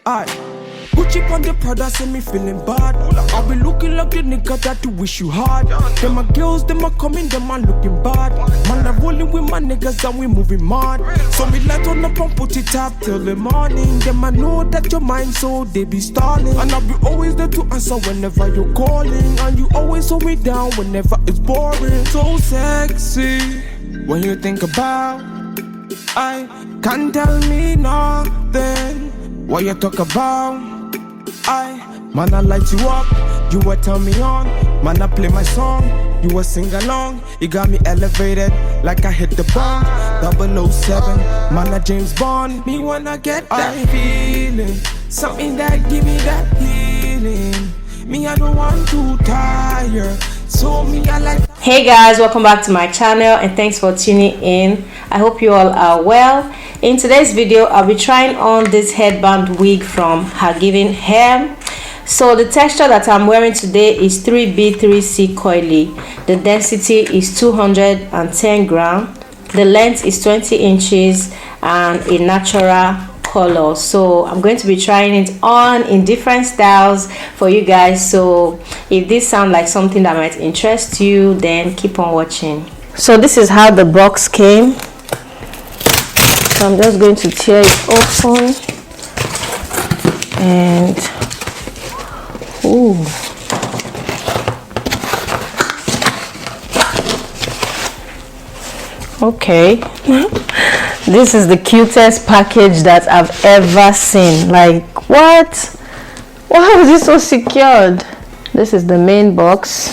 Gucci on the Prada, send me feeling bad. I be looking like the nigga that you wish you had. Them my girls, them a coming, them a looking bad. Man, I'm rolling with my niggas and we moving mad. So me light on up and put it up till the morning. Them I know that your mind, so they be stalling. And I'll be always there to answer whenever you're calling. And you always hold me down whenever it's boring. So sexy when you think about, I can't tell me nothing. What you talk about? Man, I light you up, you will turn me on. Man, I play my song, you will sing along. You got me elevated like I hit the bomb. 007, man, I James Bond. Me wanna get that feeling, something that give me that healing. Me, I don't want to tire, so me, I like. Hey guys, welcome back to my channel and thanks for tuning in. I hope you all are well. In today's video, I'll be trying on this headband wig from HerGivenHair. So the texture that I'm wearing today is 3B3C coily. The density is 210 grams. The length is 20 inches and a natural color. So I'm going to be trying it on in different styles for you guys. So if this sounds like something that might interest you, then keep on watching. So this is how the box came. So I'm just going to tear it open and ooh. Okay. This is the cutest package that I've ever seen. Like, what? Why is this so secured? This is the main box.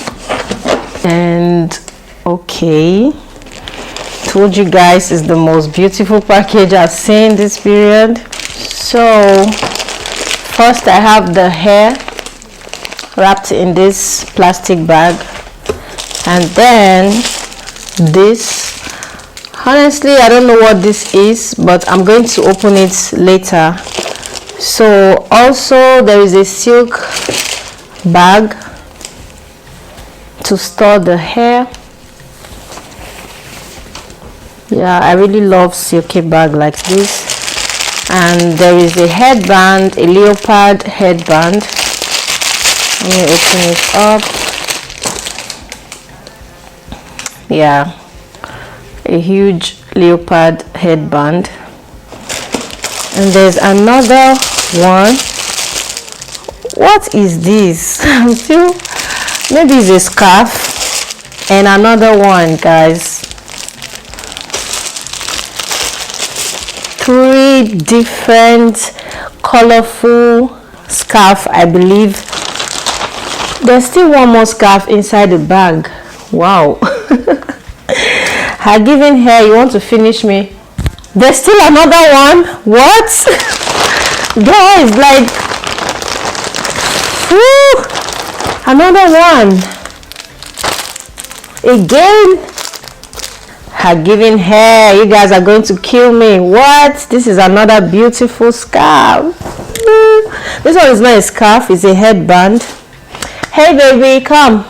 And okay. Told you guys is the most beautiful package I've seen this period. So first I have the hair wrapped in this plastic bag, and then this. Honestly, I don't know what this is, but I'm going to open it later. So also there is a silk bag to store the hair. Yeah, I really love silky bag like this. And there is a headband, a leopard headband. Let me open it up. Yeah, a huge leopard headband. And there's another one. What is this? I'm still, maybe it's a scarf. And another one, guys. 3 different colorful scarf, I believe. There's still one more scarf inside the bag. Wow. HerGivenHair, you want to finish me? There's still another one. What? Guys, like, whew, another one again. HerGivenHair, you guys are going to kill me. What? This is another beautiful scarf. This one is not a scarf, it's a headband. Hey baby, come.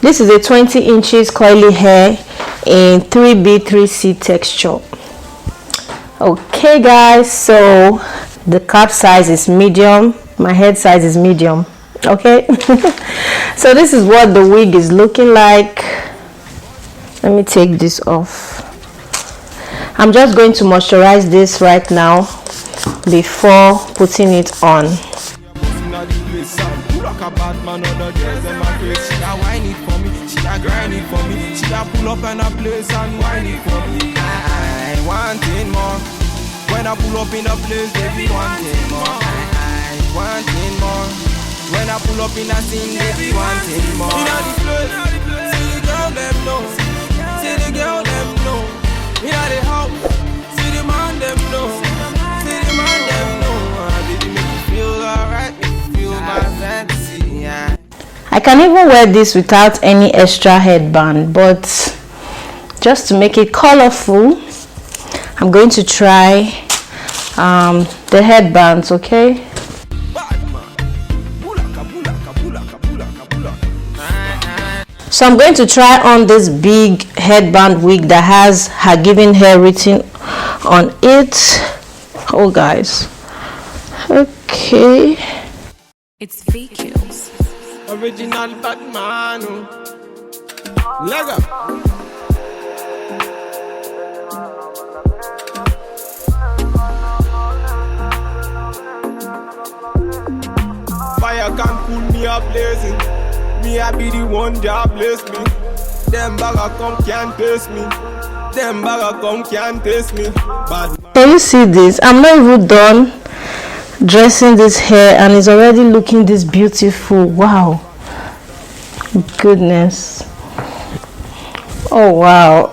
This is a 20 inches coily hair in 3B3C texture. Okay guys, so the cap size is medium, my head size is medium. Okay. So this is what the wig is looking like. Let me take this off. I'm just going to moisturize this right now before putting it on. When I pull up in a place, they be wanting more. Wanting more. When I pull up in a scene, they be wanting more. In the place, see the girl them know. See the girl them know. In the house, see the man them know. See the man them know. Baby, make me feel alright, make me feel my fantasy. Yeah. I can even wear this without any extra headband, but just to make it colorful, I'm going to try the headbands, okay? So I'm going to try on this big headband wig that has HerGivenHair written on it. Oh guys, okay. Okay. It's VQs. Original Batman. Lego. Fire can cool me up blazing. Me I be the one that bless me. Them bagger come can't taste me. Them bagger come can't taste me. Bad. Can you see this? I'm not even done dressing this hair and it's already looking this beautiful. Wow. Goodness. Oh wow.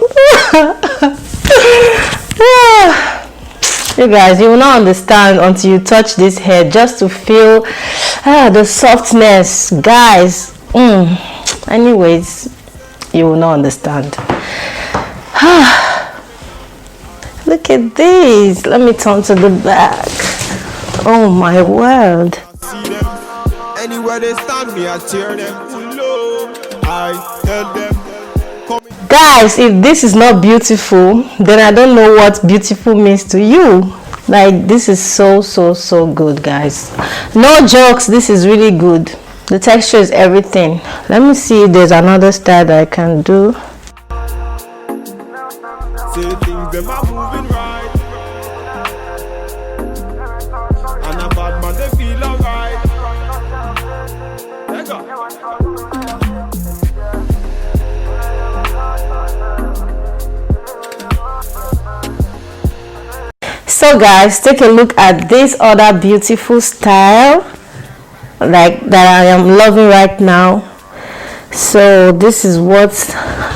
You guys, you will not understand until you touch this hair just to feel the softness, guys. Anyways, you will not understand. Look at this. Let me turn to the back. Oh my word. See them anywhere they stand, me I tear them. Low. I tell them. Guys, if this is not beautiful, then I don't know what beautiful means to you. Like, this is so good, guys. No jokes, this is really good. The texture is everything. Let me see if there's another style that I can do. Say things them are moving right, and a bad man they feel alright. Let go. So guys, take a look at this other beautiful style like that I am loving right now. So this is what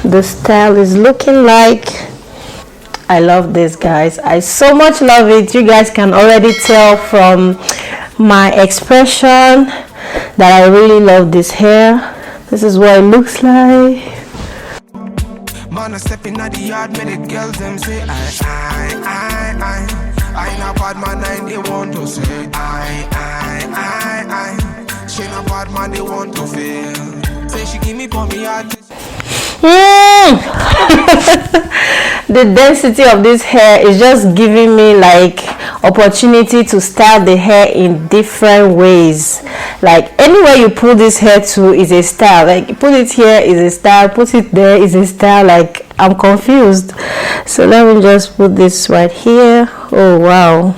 the style is looking like. I love this, guys. I so much love it. You guys can already tell from my expression that I really love this hair. This is what it looks like. Man, I step in the yard, make the girls them say I ain't a bad man, and they want to say I. She ain't a bad man, they want to feel. Say she give me for me heart. The density of this hair is just giving me like opportunity to style the hair in different ways. Like anywhere you pull this hair to is a style. Like put it here is a style, put it there is a style. Like I'm confused. So let me just put this right here. Oh wow,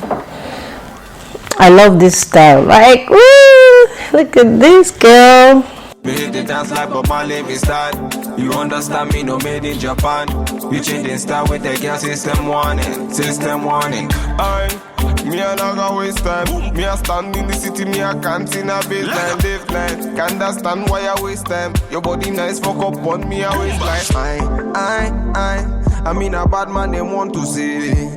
I love this style. Like woo, look at this girl. Made the dance like Bob Marley, we start. You understand me, no made in Japan. We changing style with the girl, system warning. Me a not gonna waste time. Me a stand in the city, me a can't in a baseline, live line. Can't understand why I waste time. Your body nice, fuck up on me, I waste like I mean a bad man, they want to say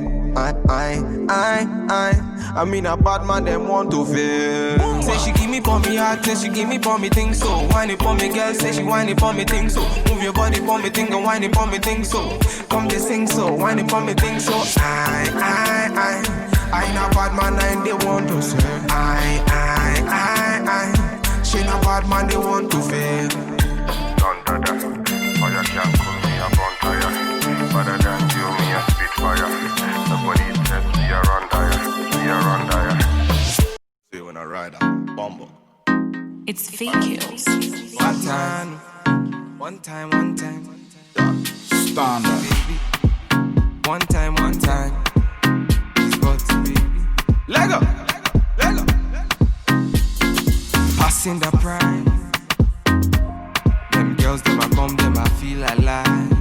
I mean a bad man, them want to feel. Say she give me for me heart, say she give me for me thing so. Whine it for me girl, say she whine it for me thing so. Move your body for me thing and whine it for me thing so. Come just sing so, whine it for me thing so. I ain't a bad man and they want to say I. She ain't a bad man, they want to feel. Don't do that, or you can call me a bonfire. Better than you, me a spitfire. Nobody says we are on dire. See when I ride a bumble. It's VQs. One time. Stand up. One time. Spot baby. Lego. Passing the prime. Them girls, them a come, them a feel alive.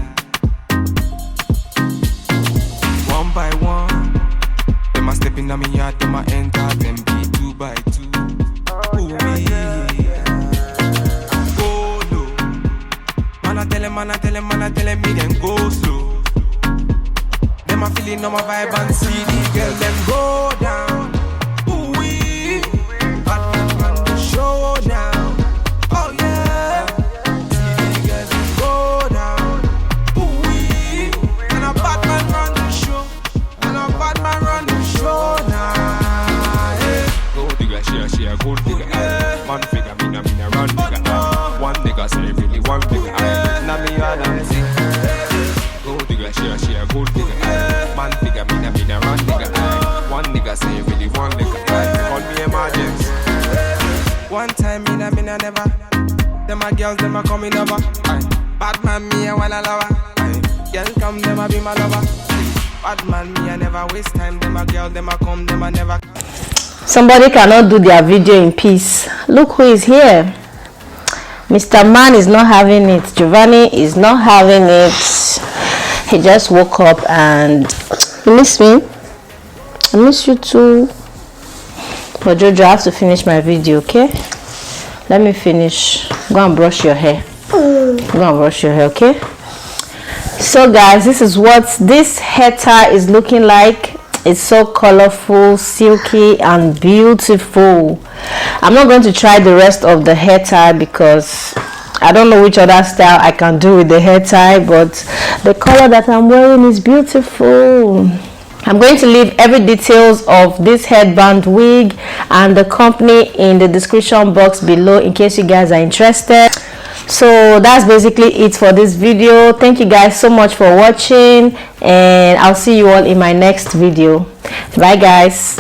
One by one. Them a step in on me yard, them a enter, them be 2 by 2. Ooh, yeah. Go low. Man, I tell them, me them go slow. Them a feeling on my vibe and see the girl, them go down. Ooh, wee. Bad man run the show now. Oh, yeah. See the girls, them go down. Ooh, wee. And a bad man run the show. And a bad man run the show now. Yeah. Gold digger, she a gold digger. Man figure, me na run digger. One nigga say really one figure. Now me all them sing. Gold digger, she a gold digger. Man figure, me na run digger. One nigga say really one nigga. Call me emergency. One time me nah never. Them my girls, them a coming over. Aye. Bad man, me I wanna lover. Aye. Girl come, them a be my lover. Bad man, me I never waste time. Them a girl, them a come, them a never. Somebody cannot do their video in peace. Look who is here. Mr. Man is not having it. Giovanni is not having it. He just woke up and you miss me. I miss you too. But Jojo, I have to finish my video, okay? Let me finish. Go and brush your hair. Go and brush your hair, okay? So guys, this is what this hair tie is looking like. It's so colorful, silky and beautiful. I'm not going to try the rest of the hair tie because I don't know which other style I can do with the hair tie, but the color that I'm wearing is beautiful. I'm going to leave every details of this headband wig and the company in the description box below in case you guys are interested. So that's basically it for this video. Thank you guys so much for watching, and I'll see you all in my next video. Bye guys.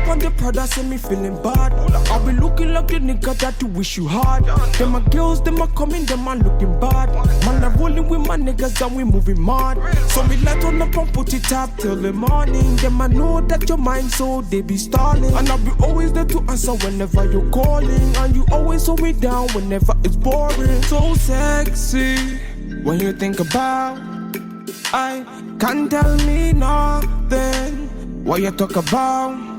On the Prada, send me feeling bad. I'll be looking like the nigga that you wish you had. Them my girls, them a coming, them a looking bad. Man, I'm rolling with my niggas and we moving mad. So me light on up and put it up till the morning. Them I know that your mind, so they be stalling. And I'll be always there to answer whenever you're calling. And you always hold me down whenever it's boring. So sexy when you think about. I can't tell me nothing. What you talk about?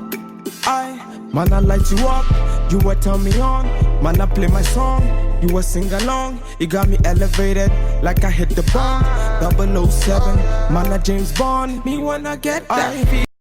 Man, I light you up, you will turn me on. Man, I play my song, you will sing along. You got me elevated like I hit the bomb. 007, man, I James Bond. Me when I get that.